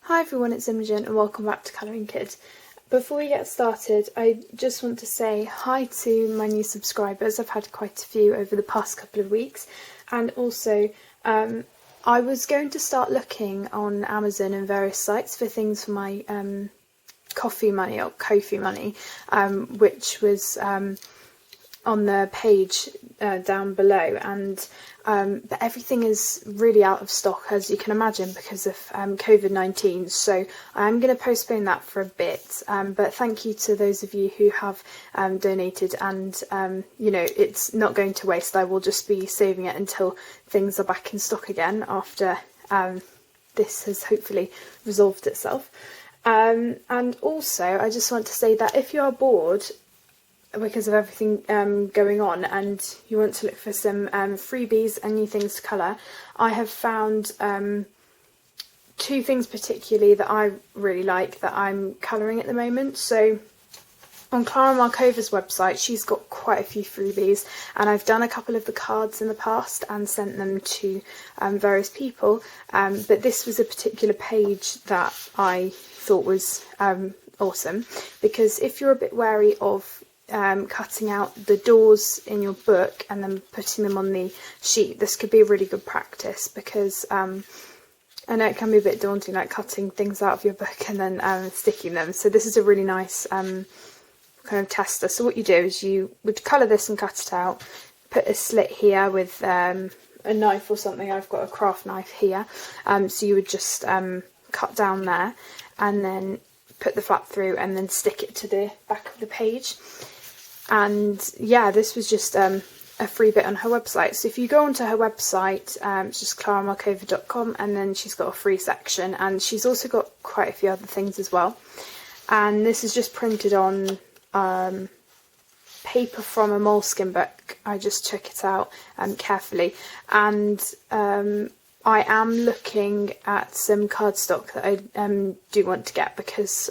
Hi everyone, it's Imogen and welcome back to Colouring Kid. Before we get started, I just want to say hi to my new subscribers. I've had quite a few over the past couple of weeks, and also I was going to start looking on Amazon and various sites for things for my coffee money or Ko-fi money, which was on the page down below, and but everything is really out of stock, as you can imagine, because of COVID-19, so I'm going to postpone that for a bit, but thank you to those of you who have donated, and you know, it's not going to waste. I will just be saving it until things are back in stock again after this has hopefully resolved itself. And also I just want to say that if you are bored because of everything going on and you want to look for some freebies and new things to colour, I have found two things particularly that I really like that I'm colouring at the moment. So on Clara Markova's website, she's got quite a few freebies, and I've done a couple of the cards in the past and sent them to various people, but this was a particular page that I thought was awesome, because if you're a bit wary of cutting out the doors in your book and then putting them on the sheet, this could be a really good practice, because I know it can be a bit daunting, like cutting things out of your book and then sticking them. So this is a really nice kind of tester. So what you do is you would colour this and cut it out, put a slit here with a knife or something. I've got a craft knife here, so you would just cut down there and then put the flap through and then stick it to the back of the page. And yeah, this was just a free bit on her website. So if you go onto her website, it's just claramarkova.com, and then she's got a free section, and she's also got quite a few other things as well. And this is just printed on paper from a moleskin book. I just took it out carefully, and I am looking at some cardstock that I do want to get, because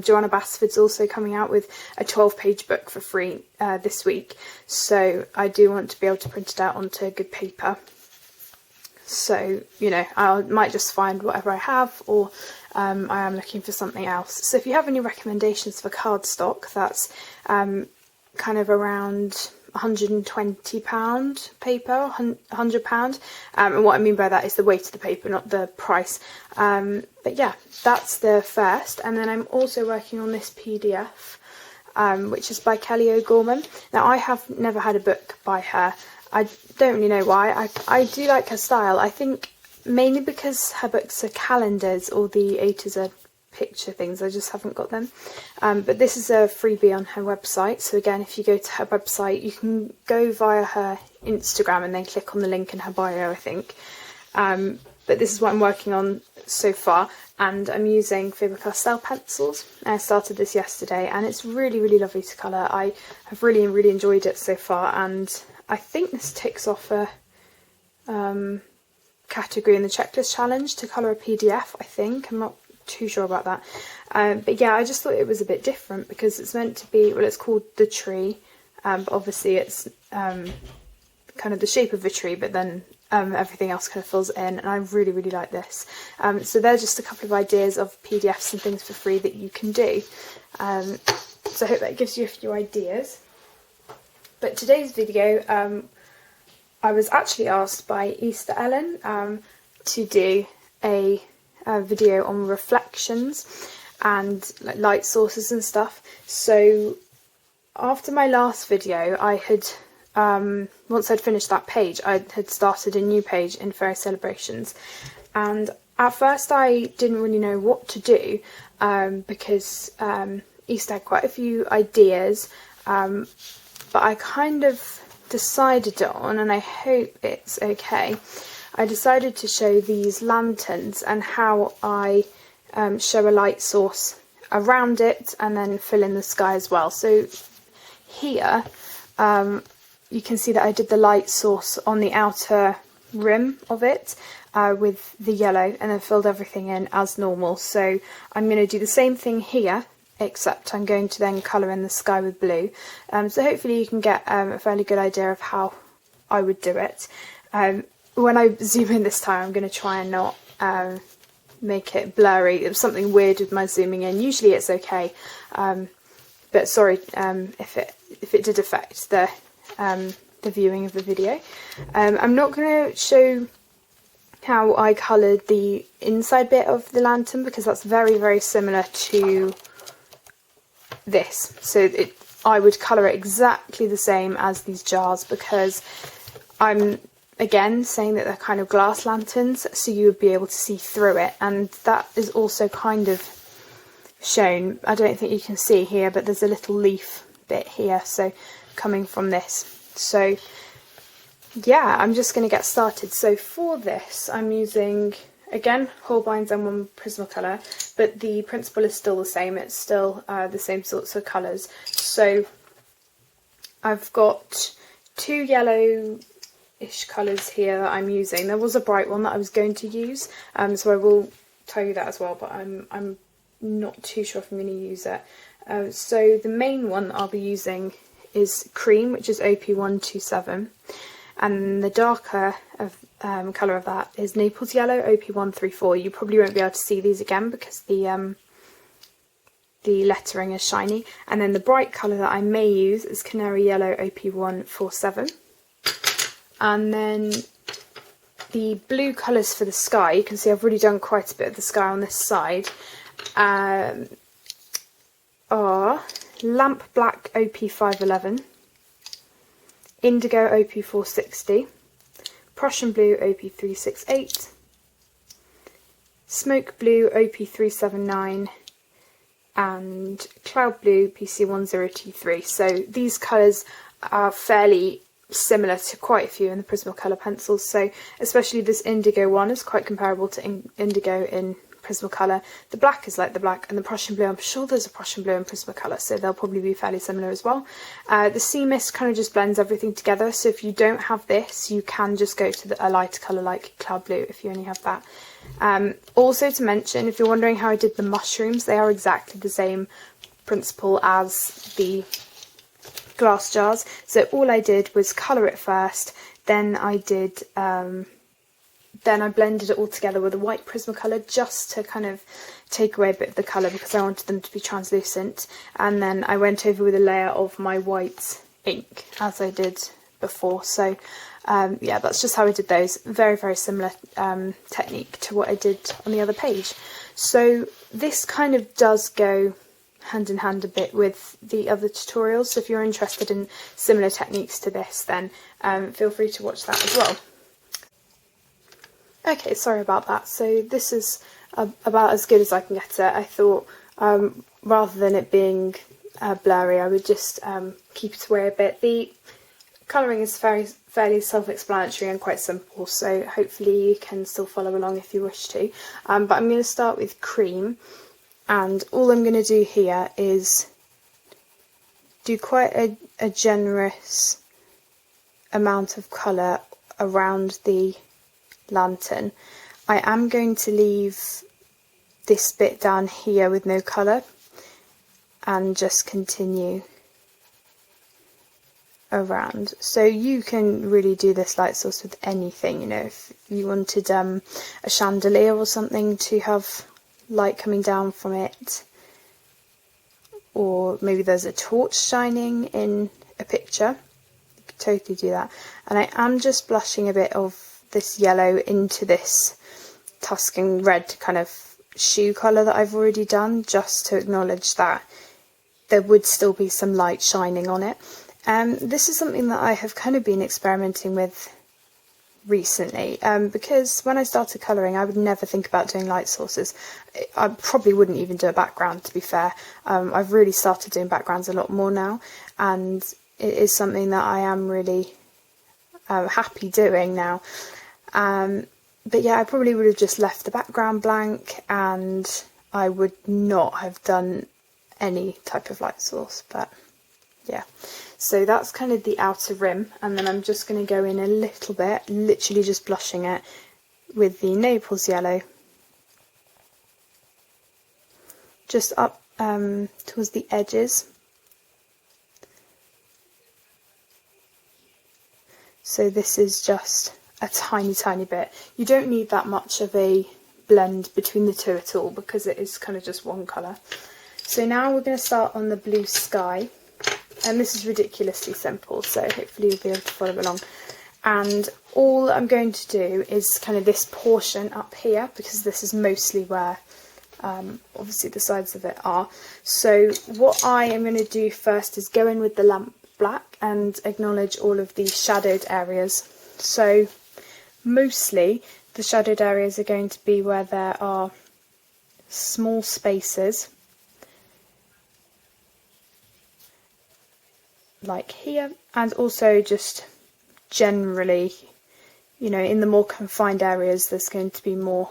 Joanna Basford's also coming out with a 12-page book for free this week, so I do want to be able to print it out onto good paper. So, you know, I might just find whatever I have, or I am looking for something else. So if you have any recommendations for cardstock that's kind of around £120 paper, £100, and what I mean by that is the weight of the paper, not the price. But yeah, that's the first, and then I'm also working on this PDF, which is by Kelly O'Gorman. Now, I have never had a book by her. I don't really know why. I do like her style. I think mainly because her books are calendars, or the A to Z picture things. I just haven't got them. But this is a freebie on her website. So again, if you go to her website, you can go via her Instagram and then click on the link in her bio, I think. But this is what I'm working on so far, and I'm using Faber-Castell pencils. I started this yesterday, and it's really, really lovely to colour. I have really, really enjoyed it so far, and I think this ticks off a category in the checklist challenge to colour a PDF, I think. I'm not too sure about that, but yeah, I just thought it was a bit different, because it's meant to be, well, it's called The Tree, but obviously it's kind of the shape of a tree, but then everything else kind of fills it in, and I really, really like this. So they're just a couple of ideas of PDFs and things for free that you can do. So I hope that gives you a few ideas. But today's video, I was actually asked by Easter Ellen to do a video on reflections and like light sources and stuff. So after my last video, I had once I'd finished that page, I had started a new page in Fairy Celebrations, and at first I didn't really know what to do, because Easter had quite a few ideas, but I kind of decided on, and I hope it's okay, I decided to show these lanterns and how I show a light source around it and then fill in the sky as well. So here you can see that I did the light source on the outer rim of it with the yellow, and then filled everything in as normal. So I'm going to do the same thing here, except I'm going to then colour in the sky with blue. So hopefully you can get a fairly good idea of how I would do it. When I zoom in this time, I'm going to try and not make it blurry. It was something weird with my zooming in. Usually it's okay, but sorry if it did affect the viewing of the video. I'm not going to show how I coloured the inside bit of the lantern because that's very, very similar to this. So I would colour it exactly the same as these jars because I'm again saying that they're kind of glass lanterns, so you would be able to see through it, and that is also kind of shown. I don't think you can see here, but there's a little leaf bit here, so coming from this. So yeah, I'm just going to get started. So for this I'm using, again, Holbein's M1 Prismacolor, but the principle is still the same. It's still the same sorts of colours. So I've got 2 yellow-ish colours here that I'm using. There was a bright one that I was going to use, so I will tell you that as well, but I'm not too sure if I'm going to use it. So the main one that I'll be using is Cream, which is OP127. And the darker colour of that is Naples Yellow, OP134. You probably won't be able to see these again because the lettering is shiny. And then the bright colour that I may use is Canary Yellow, OP147. And then the blue colours for the sky, you can see I've already done quite a bit of the sky on this side, are Lamp Black, OP511. Indigo, OP460, Prussian Blue, OP368, Smoke Blue, OP379, and Cloud Blue, PC1023. So these colours are fairly similar to quite a few in the Prismacolor pencils, so especially this indigo one is quite comparable to indigo in Prismacolor. The black is like the black, and the Prussian blue, I'm sure there's a Prussian blue in Prismacolor, so they'll probably be fairly similar as well. The sea mist kind of just blends everything together, so if you don't have this, you can just go to a lighter colour like Cloud Blue if you only have that. Also to mention, if you're wondering how I did the mushrooms, they are exactly the same principle as the glass jars. So all I did was colour it first, then I did then I blended it all together with a white Prismacolor just to kind of take away a bit of the colour because I wanted them to be translucent, and then I went over with a layer of my white ink as I did before. So yeah, that's just how I did those. Very, very similar technique to what I did on the other page. So this kind of does go hand in hand a bit with the other tutorials, so if you're interested in similar techniques to this, then feel free to watch that as well. Okay, sorry about that. So this is about as good as I can get it. I thought rather than it being blurry, I would just keep it away a bit. The colouring is fairly self-explanatory and quite simple, so hopefully you can still follow along if you wish to. But I'm going to start with Cream, and all I'm going to do here is do quite a generous amount of colour around the lantern. I am going to leave this bit down here with no colour and just continue around. So you can really do this light source with anything, you know, if you wanted a chandelier or something to have light coming down from it, or maybe there's a torch shining in a picture, you could totally do that. And I am just blushing a bit of this yellow into this Tuscan red kind of shoe colour that I've already done, just to acknowledge that there would still be some light shining on it. This is something that I have kind of been experimenting with recently, because when I started colouring I would never think about doing light sources. I probably wouldn't even do a background, to be fair. I've really started doing backgrounds a lot more now, and it is something that I am really happy doing now. But yeah, I probably would have just left the background blank and I would not have done any type of light source, but yeah. So that's kind of the outer rim, and then I'm just going to go in a little bit, literally just blushing it with the Naples Yellow, just up towards the edges. So this is just a tiny bit. You don't need that much of a blend between the two at all, because it is kind of just one colour. So now we're going to start on the blue sky, and this is ridiculously simple, so hopefully you'll be able to follow along. And all I'm going to do is kind of this portion up here, because this is mostly where obviously the sides of it are. So what I am going to do first is go in with the lamp black and acknowledge all of the shadowed areas. So mostly the shadowed areas are going to be where there are small spaces, like here, and also just generally, you know, in the more confined areas there's going to be more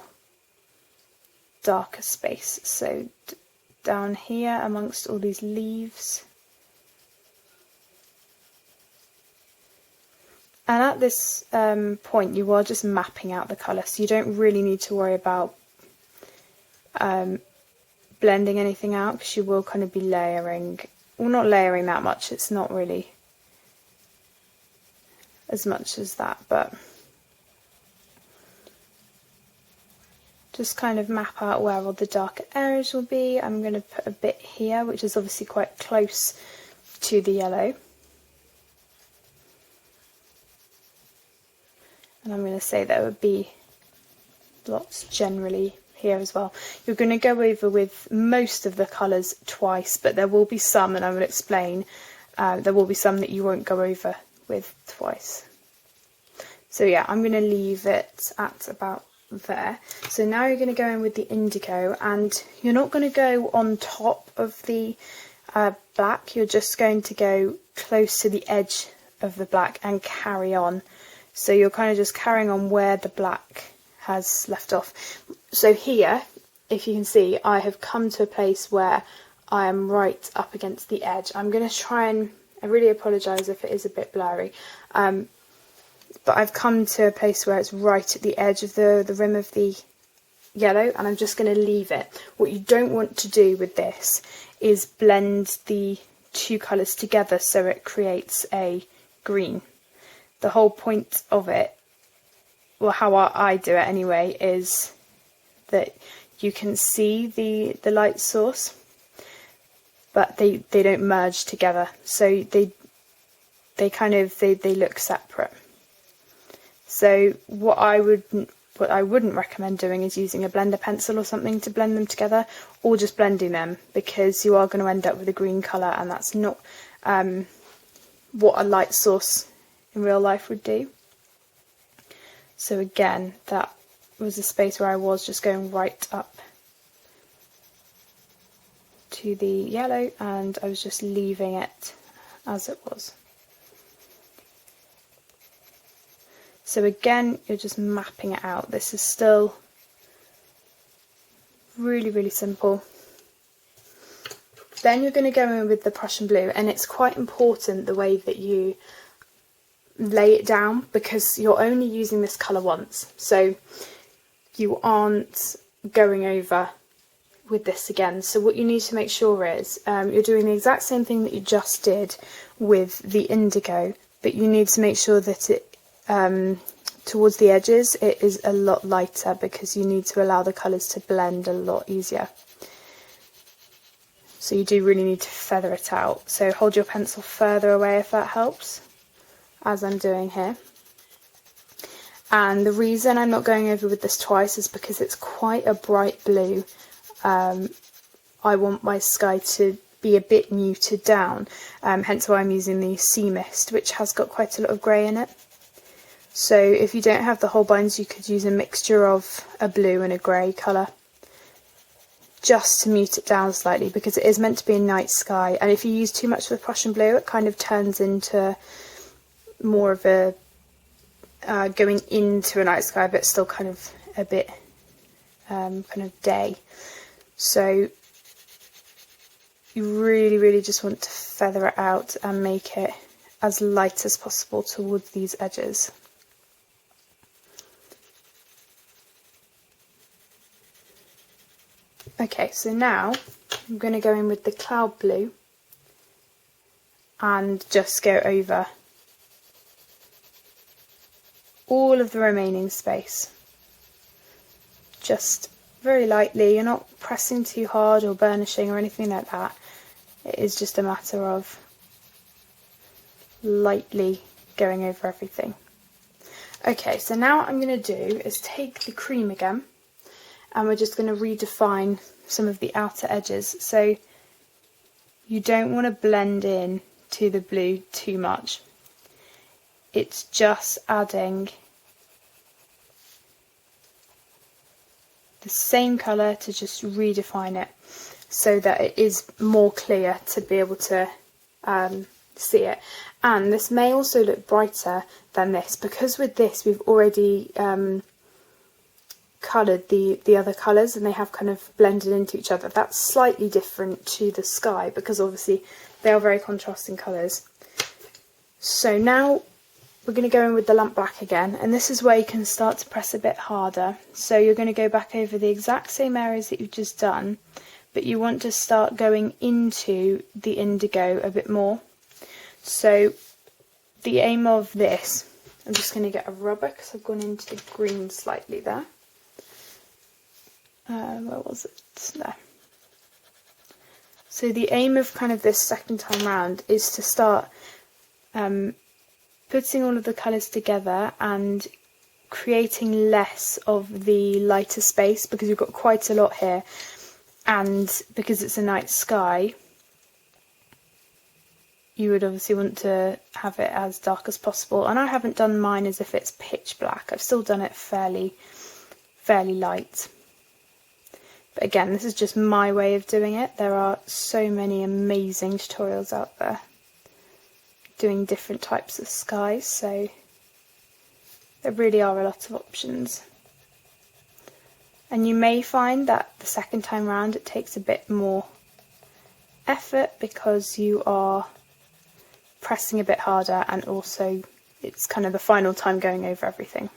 darker space. So down here amongst all these leaves. And at this point you are just mapping out the colour, so you don't really need to worry about blending anything out, because you will kind of be layering, well, not layering that much, it's not really as much as that, but just kind of map out where all the darker areas will be. I'm going to put a bit here, which is obviously quite close to the yellow. And I'm going to say there would be lots generally here as well. You're going to go over with most of the colours twice, but there will be some, and I will explain, there will be some that you won't go over with twice. So yeah, I'm going to leave it at about there. So now you're going to go in with the indigo, and you're not going to go on top of the black, you're just going to go close to the edge of the black and carry on. So you're kind of just carrying on where the black has left off. So here, if you can see, I have come to a place where I am right up against the edge. I'm going to try and, I really apologise if it is a bit blurry, but I've come to a place where it's right at the edge of the rim of the yellow, and I'm just going to leave it. What you don't want to do with this is blend the two colours together so it creates a green. The whole point of it, well, how I do it anyway, is that you can see the light source, but they don't merge together, so they look separate. So what I wouldn't recommend doing is using a blender pencil or something to blend them together, or just blending them, because you are going to end up with a green colour, and that's not what a light source in real life would do. So again, that was a space where I was just going right up to the yellow, and I was just leaving it as it was. So again, you're just mapping it out. This is still really, really simple. Then you're going to go in with the Prussian blue, and it's quite important the way that you lay it down, because you're only using this colour once, so you aren't going over with this again. So what you need to make sure is you're doing the exact same thing that you just did with the indigo, but you need to make sure that it towards the edges it is a lot lighter, because you need to allow the colours to blend a lot easier. So you do really need to feather it out. So hold your pencil further away if that helps, as I'm doing here. And the reason I'm not going over with this twice is because it's quite a bright blue. I want my sky to be a bit muted down, hence why I'm using the Sea Mist, which has got quite a lot of grey in it. So if you don't have the Holbeins, you could use a mixture of a blue and a grey colour, just to mute it down slightly, because it is meant to be a night sky, and if you use too much of the Prussian blue, it kind of turns into more of a going into a night sky, but still kind of a bit kind of day. So you really, really just want to feather it out and make it as light as possible towards these edges. Okay, so now I'm going to go in with the cloud blue and just go over all of the remaining space, just very lightly. You're not pressing too hard or burnishing or anything like that. It is just a matter of lightly going over everything. Okay, so now what I'm going to do is take the cream again, and we're just going to redefine some of the outer edges. So you don't want to blend in to the blue too much. It's just adding the same colour to just redefine it so that it is more clear to be able to see it. And this may also look brighter than this, because with this we've already coloured the other colours and they have kind of blended into each other. That's slightly different to the sky because obviously they are very contrasting colours. So now we're going to go in with the lamp black again, and this is where you can start to press a bit harder. So you're going to go back over the exact same areas that you've just done, but you want to start going into the indigo a bit more. So the aim of this, I'm just going to get a rubber because I've gone into the green slightly there. Where was it? There. So the aim of kind of this second time round is to start putting all of the colours together and creating less of the lighter space, because you've got quite a lot here, and because it's a night sky you would obviously want to have it as dark as possible. And I haven't done mine as if it's pitch black, I've still done it fairly light. But again, this is just my way of doing it. There are so many amazing tutorials out there doing different types of skies, so there really are a lot of options. And you may find that the second time round it takes a bit more effort because you are pressing a bit harder, and also it's kind of the final time going over everything.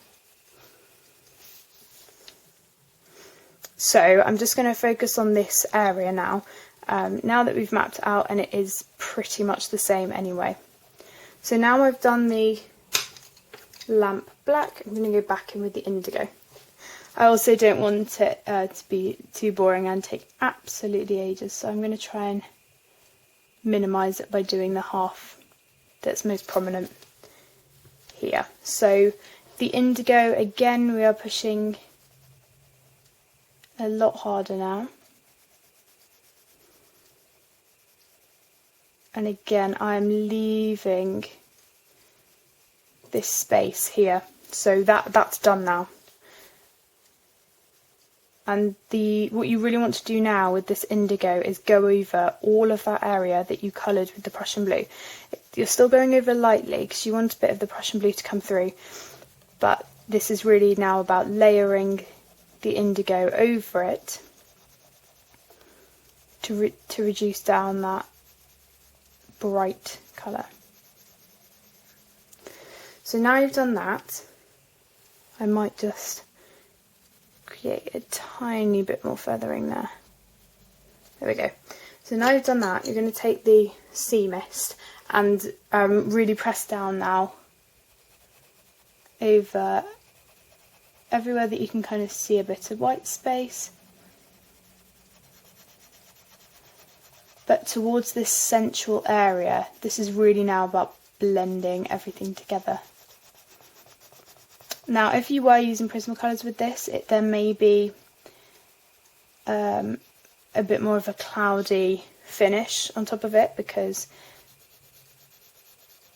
So I'm just going to focus on this area now, now that we've mapped it out, and it is pretty much the same anyway. So now I've done the lamp black, I'm going to go back in with the indigo. I also don't want it to be too boring and take absolutely ages, so I'm going to try and minimise it by doing the half that's most prominent here. So the indigo, again, we are pushing a lot harder now. And again, I'm leaving this space here, so that's done now. And what you really want to do now with this indigo is go over all of that area that you coloured with the Prussian blue. You're still going over lightly because you want a bit of the Prussian blue to come through, but this is really now about layering the indigo over it to reduce down that bright colour. So now you've done that, I might just create a tiny bit more feathering there. There we go. So now you've done that, you're going to take the sea mist and really press down now over everywhere that you can kind of see a bit of white space, but towards this central area. This is really now about blending everything together. Now if you were using Prismacolors with this, there may be a bit more of a cloudy finish on top of it because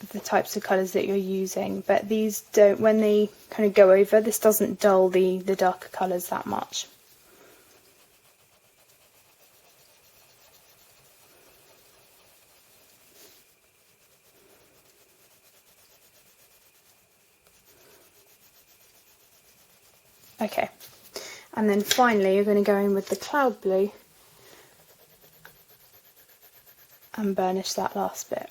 of the types of colours that you're using, but these don't, when they kind of go over, this doesn't dull the darker colours that much. Okay, and then finally you're going to go in with the cloud blue and burnish that last bit.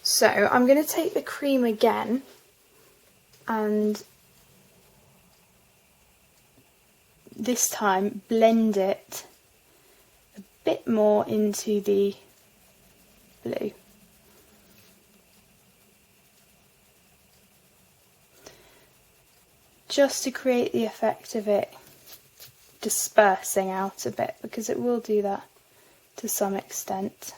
So I'm going to take the cream again and this time blend it bit more into the blue. Just to create the effect of it dispersing out a bit, because it will do that to some extent.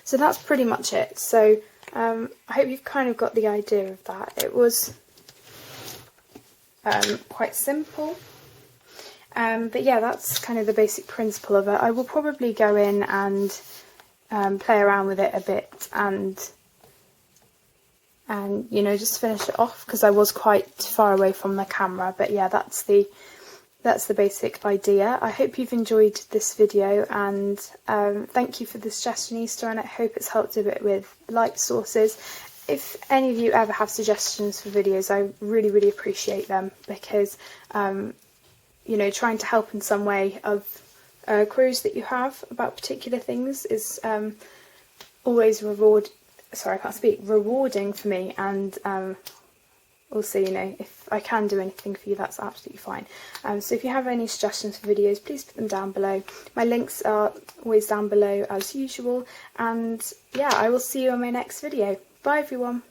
So that's pretty much it. So I hope you've kind of got the idea of that. It was quite simple. But yeah, that's kind of the basic principle of it. I will probably go in and play around with it a bit and you know, just finish it off, because I was quite far away from the camera. But yeah, that's the basic idea. I hope you've enjoyed this video, and thank you for the suggestion, Easter, and I hope it's helped a bit with light sources. If any of you ever have suggestions for videos, I really, really appreciate them, because you know, trying to help in some way of queries that you have about particular things is always rewarding for me, and also, you know, if I can do anything for you, that's absolutely fine. So if you have any suggestions for videos, please put them down below. My links are always down below as usual, and yeah, I will see you on my next video. Bye everyone.